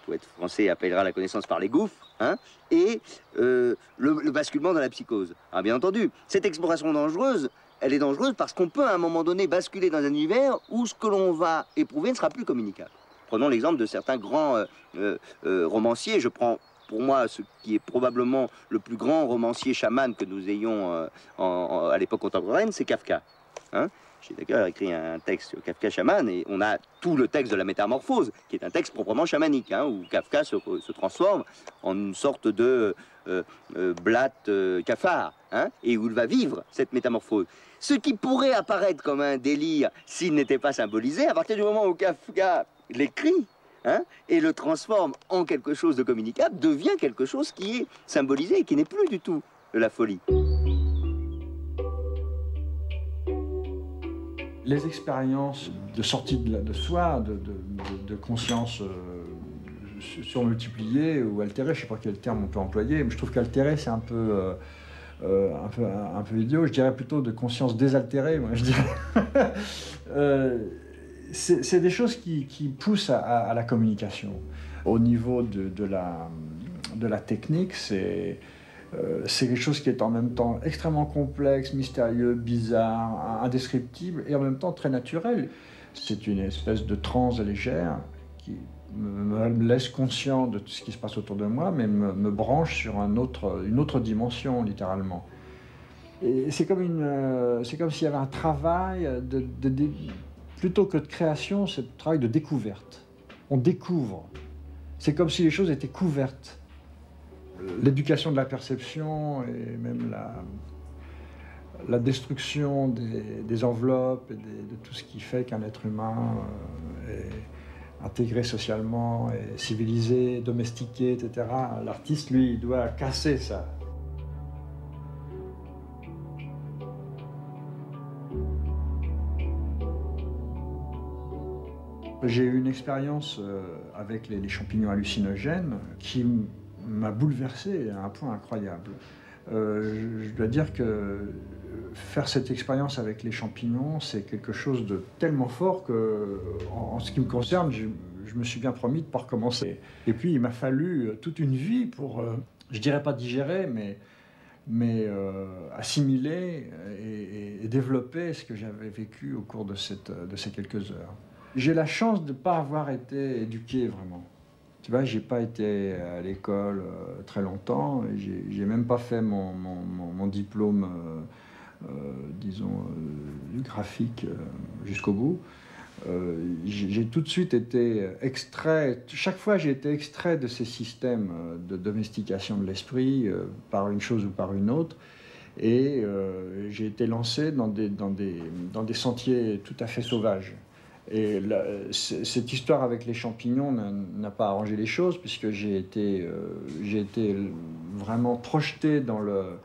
poète français, appellera la connaissance par les gouffres, hein, et le basculement dans la psychose. Alors bien entendu, cette exploration dangereuse, elle est dangereuse parce qu'on peut à un moment donné basculer dans un univers où ce que l'on va éprouver ne sera plus communicable. Prenons l'exemple de certains grands romanciers. Je prends pour moi ce qui est probablement le plus grand romancier chaman que nous ayons à l'époque contemporaine, c'est Kafka. Hein, j'ai d'ailleurs écrit un texte sur Kafka chaman, et on a tout le texte de la Métamorphose, qui est un texte proprement chamanique, hein, où Kafka se transforme en une sorte de blatte cafard, hein, et où il va vivre cette métamorphose. Ce qui pourrait apparaître comme un délire s'il n'était pas symbolisé, à partir du moment où Kafka l'écrit, hein, et le transforme en quelque chose de communicable, devient quelque chose qui est symbolisé et qui n'est plus du tout de la folie. Les expériences de sortie de soi, de conscience surmultiplier ou altérer, je ne sais pas quel terme on peut employer, mais je trouve qu'altérer c'est un peu idiot, je dirais plutôt de conscience désaltérée, moi je dirais. C'est des choses qui poussent à la communication. Au niveau de la technique, c'est quelque chose qui est en même temps extrêmement complexe, mystérieux, bizarre, indescriptible et en même temps très naturel. C'est une espèce de transe légère qui me laisse conscient de tout ce qui se passe autour de moi, mais me branche sur une autre dimension, littéralement. Et c'est comme s'il y avait un travail, plutôt que de création, c'est un travail de découverte. On découvre. C'est comme si les choses étaient couvertes. L'éducation de la perception et même la destruction des enveloppes et de tout ce qui fait qu'un être humain est intégré socialement, est civilisé, domestiqué, etc. L'artiste, lui, il doit casser ça. J'ai eu une expérience avec les champignons hallucinogènes qui m'a bouleversé à un point incroyable. Je dois dire que faire cette expérience avec les champignons, c'est quelque chose de tellement fort que, en ce qui me concerne, je me suis bien promis de ne pas recommencer. Et puis, il m'a fallu toute une vie pour, je dirais pas digérer, mais assimiler et développer ce que j'avais vécu au cours de ces quelques heures. J'ai la chance de ne pas avoir été éduqué vraiment. Tu vois, j'ai pas été à l'école très longtemps, j'ai même pas fait mon diplôme, disons, graphique jusqu'au bout. J'ai tout de suite été extrait, chaque fois j'ai été extrait de ces systèmes de domestication de l'esprit par une chose ou par une autre, et j'ai été lancé dans des sentiers tout à fait sauvages. Et cette histoire avec les champignons n'a pas arrangé les choses, puisque j'ai été vraiment projeté dans le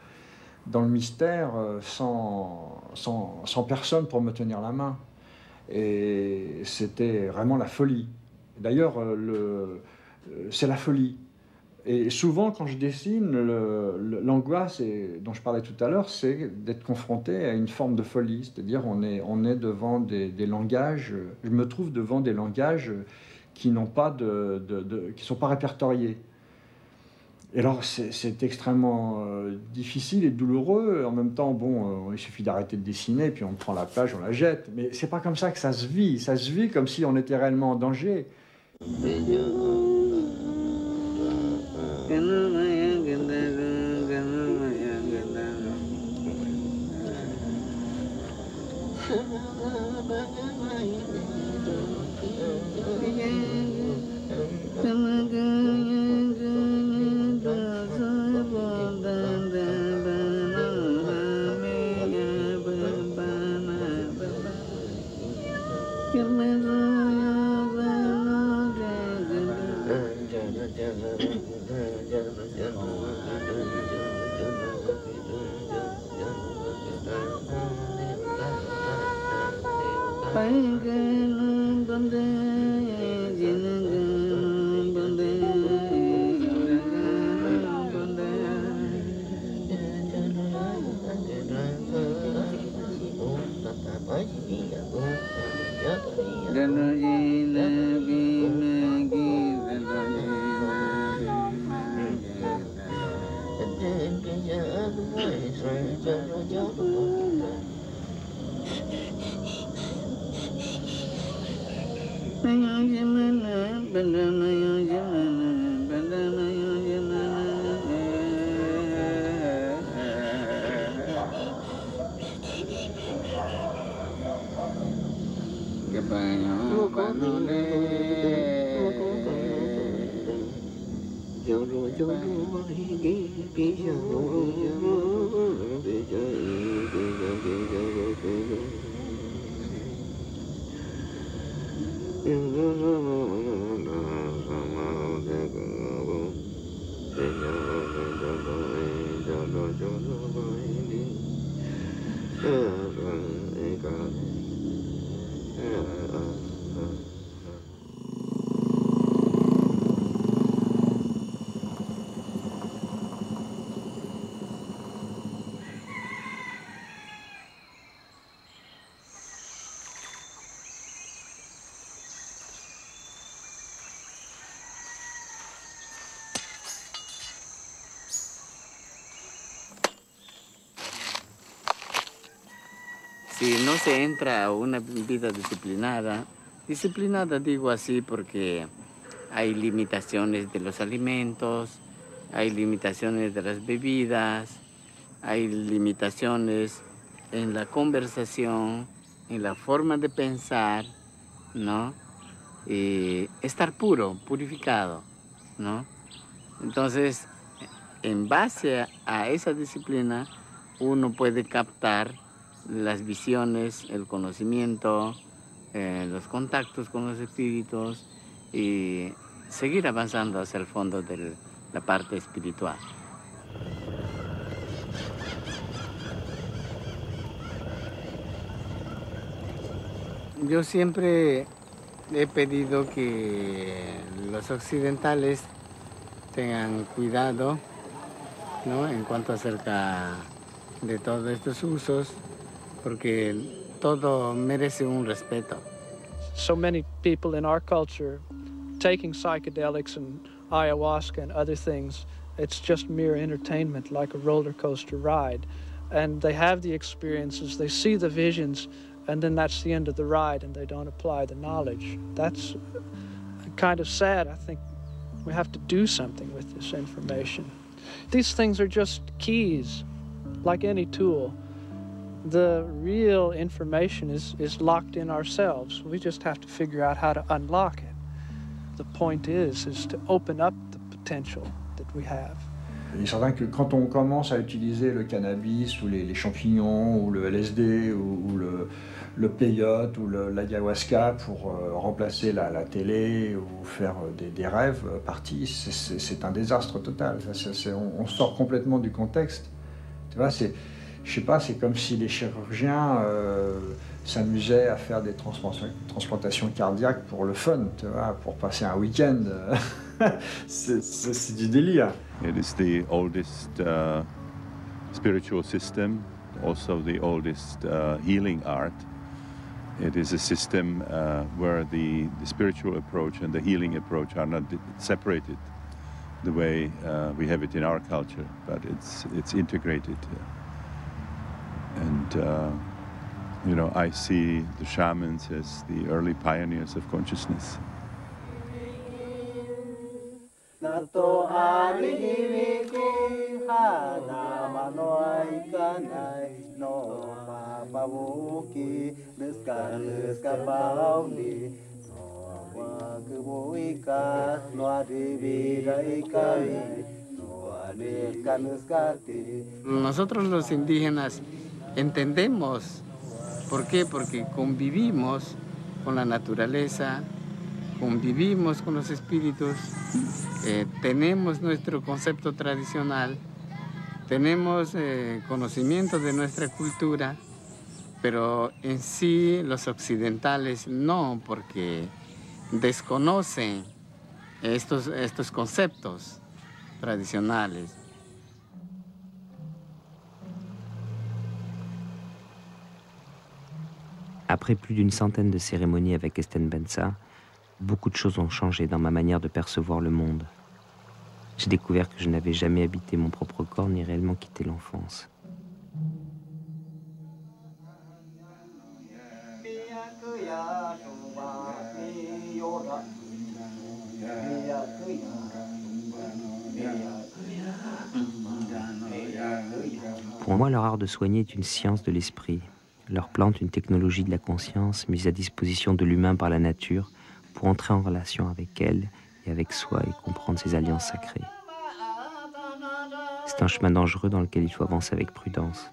mystère sans personne pour me tenir la main. Et c'était vraiment la folie. D'ailleurs, c'est la folie. Et souvent, quand je dessine, l'angoisse dont je parlais tout à l'heure, c'est d'être confronté à une forme de folie. C'est-à-dire, on est devant des langages. Je me trouve devant des langages qui n'ont pas qui sont pas répertoriés. Et alors, c'est extrêmement difficile et douloureux. En même temps, bon, il suffit d'arrêter de dessiner, puis on prend la plage, on la jette. Mais c'est pas comme ça que ça se vit. Ça se vit comme si on était réellement en danger. Si no se entra a una vida disciplinada digo así porque hay limitaciones de los alimentos, hay limitaciones de las bebidas, hay limitaciones en la conversación, en la forma de pensar, ¿no? Y estar purificado, ¿no? Entonces, en base a esa disciplina, uno puede captar las visiones, el conocimiento, los contactos con los espíritus y seguir avanzando hacia el fondo de la parte espiritual. Yo siempre he pedido que los occidentales tengan cuidado, ¿no?, en cuanto acerca de todos estos usos, porque todo merece un respeto. So many people in our culture taking psychedelics and ayahuasca and other things, it's just mere entertainment, like a roller coaster ride. And they have the experiences, they see the visions, and then that's the end of the ride, and they don't apply the knowledge. That's kind of sad. I think we have to do something with this information. These things are just keys, like any tool. The real information is locked in ourselves. We just have to figure out how to unlock it. The point is to open up the potential that we have. Il est certain que quand on commence à utiliser le cannabis ou les champignons ou le LSD ou le peyote ou l'ayahuasca pour remplacer la télé ou faire des rêves partis, c'est un désastre total. On sort complètement du contexte. Tu vois, je sais pas, c'est comme si les chirurgiens s'amusaient à faire des transplantations cardiaques pour le fun, tu vois, pour passer un week-end. C'est du délire. It is the oldest spiritual system, also the oldest healing art. It is a system where the spiritual approach and the healing approach are not separated the way we have it in our culture, but it's integrated. And you know, I see the shamans as the early pioneers of consciousness. Nosotros los indígenas entendemos. ¿Por qué? Porque convivimos con la naturaleza, convivimos con los espíritus, tenemos nuestro concepto tradicional, tenemos conocimiento de nuestra cultura, pero en sí los occidentales no, porque desconocen estos conceptos tradicionales. Après plus d'une centaine de cérémonies avec Esten Bensa, beaucoup de choses ont changé dans ma manière de percevoir le monde. J'ai découvert que je n'avais jamais habité mon propre corps ni réellement quitté l'enfance. Pour moi, leur art de soigner est une science de l'esprit. Leur plante, une technologie de la conscience mise à disposition de l'humain par la nature pour entrer en relation avec elle et avec soi et comprendre ses alliances sacrées. C'est un chemin dangereux dans lequel il faut avancer avec prudence.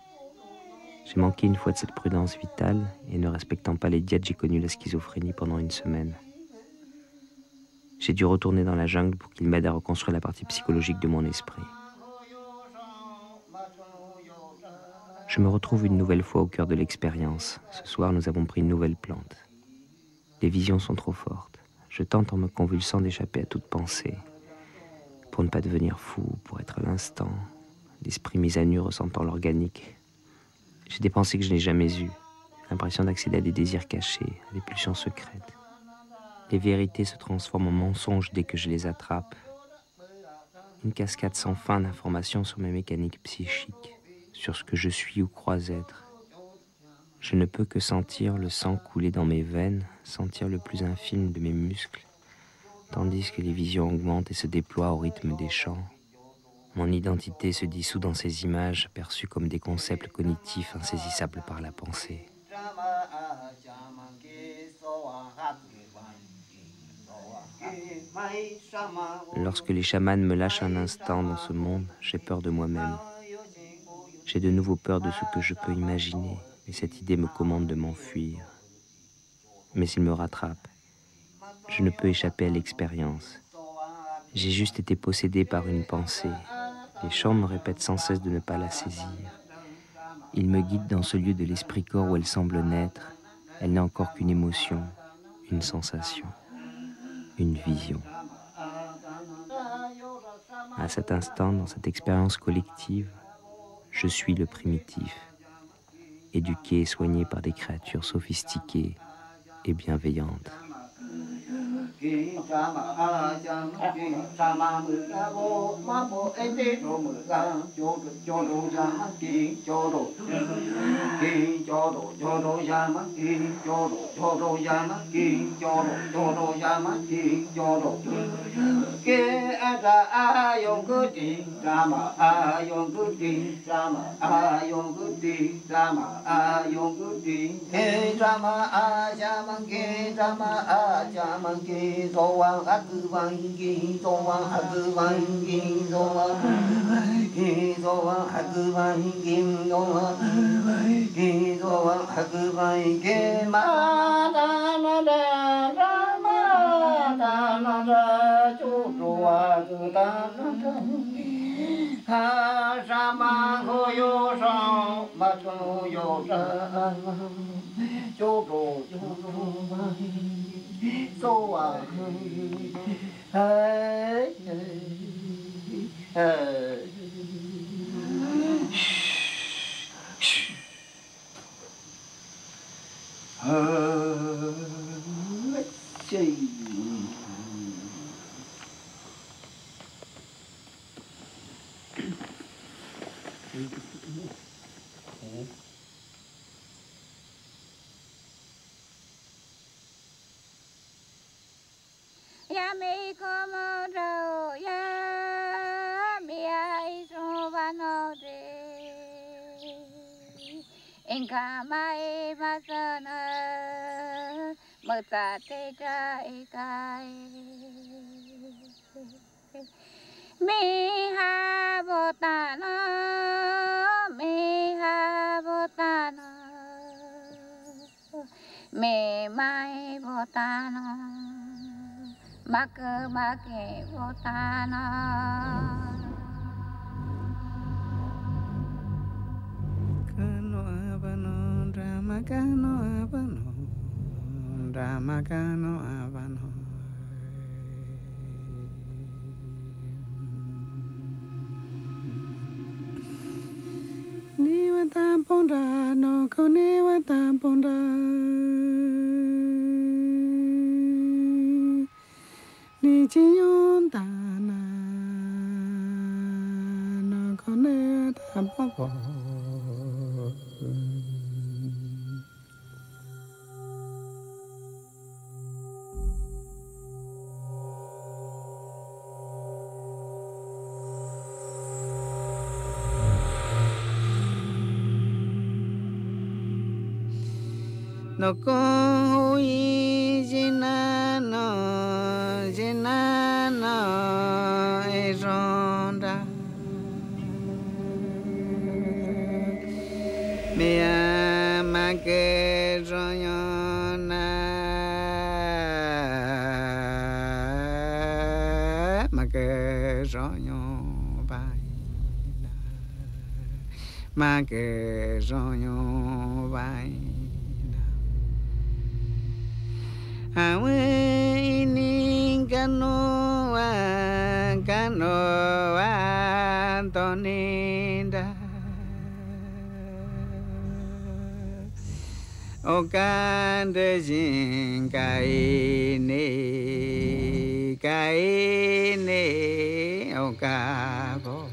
J'ai manqué une fois de cette prudence vitale et ne respectant pas les diètes, j'ai connu la schizophrénie pendant une semaine. J'ai dû retourner dans la jungle pour qu'il m'aide à reconstruire la partie psychologique de mon esprit. Je me retrouve une nouvelle fois au cœur de l'expérience. Ce soir, nous avons pris une nouvelle plante. Les visions sont trop fortes. Je tente en me convulsant d'échapper à toute pensée. Pour ne pas devenir fou, pour être à l'instant, l'esprit mis à nu ressentant l'organique. J'ai des pensées que je n'ai jamais eues. L'impression d'accéder à des désirs cachés, à des pulsions secrètes. Les vérités se transforment en mensonges dès que je les attrape. Une cascade sans fin d'informations sur mes mécaniques psychiques, sur ce que je suis ou crois être. Je ne peux que sentir le sang couler dans mes veines, sentir le plus infime de mes muscles, tandis que les visions augmentent et se déploient au rythme des chants. Mon identité se dissout dans ces images perçues comme des concepts cognitifs insaisissables par la pensée. Lorsque les chamans me lâchent un instant dans ce monde, j'ai peur de moi-même. J'ai de nouveau peur de ce que je peux imaginer, et cette idée me commande de m'enfuir. Mais ils me rattrapent. Je ne peux échapper à l'expérience. J'ai juste été possédé par une pensée. Les chants me répètent sans cesse de ne pas la saisir. Ils me guident dans ce lieu de l'esprit-corps où elle semble naître. Elle n'est encore qu'une émotion, une sensation, une vision. À cet instant, dans cette expérience collective, je suis le primitif, éduqué et soigné par des créatures sophistiquées et bienveillantes. No koi jinano eronda me ama que royona ma que royon vaina ma que royon vaina awe ini canoa Antoninda o cande jin kaine o cabo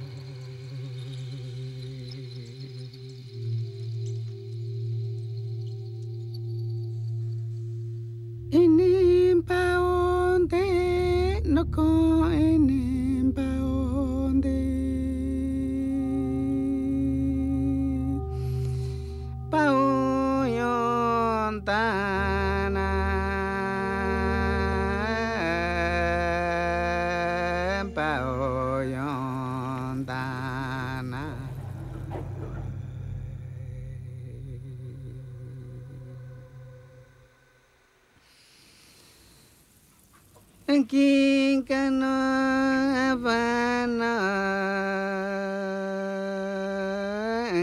Kinkano Havana,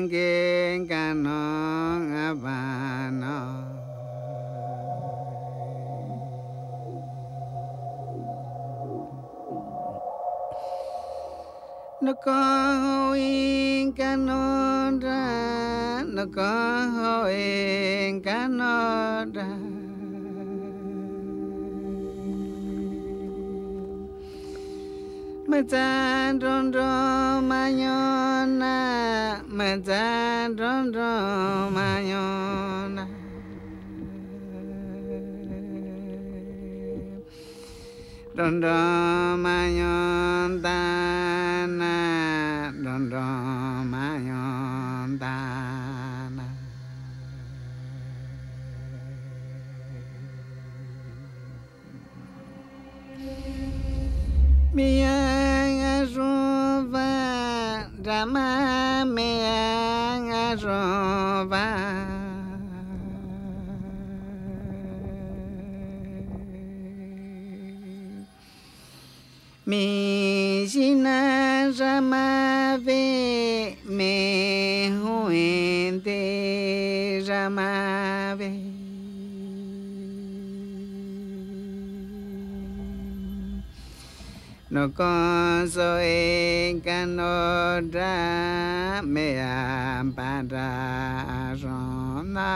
Kinkano Havana. Nako Inkanoda, Nako Inkanoda. Matandrondo mayona, matandrondo mayona. Dondo mayondana, dondo mayondana. Miang Arova, Rama Miang Arova. Mi Jina Ramave, me huente Ramave. No conso Encanodra me ampada rona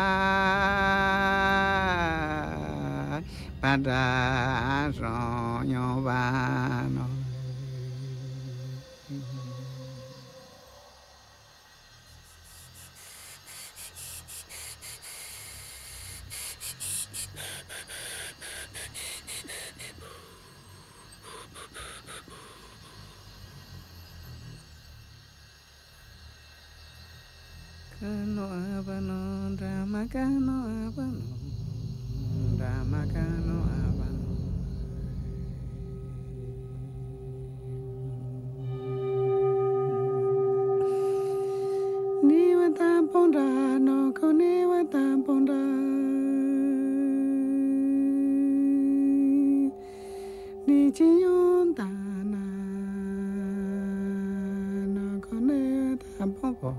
pada ronyo vano. Kano abano, drama kano abano, drama kano abano. Niwa tamponda, no koniwa tamponda. Ni chiyondana, no koniwa tamponda.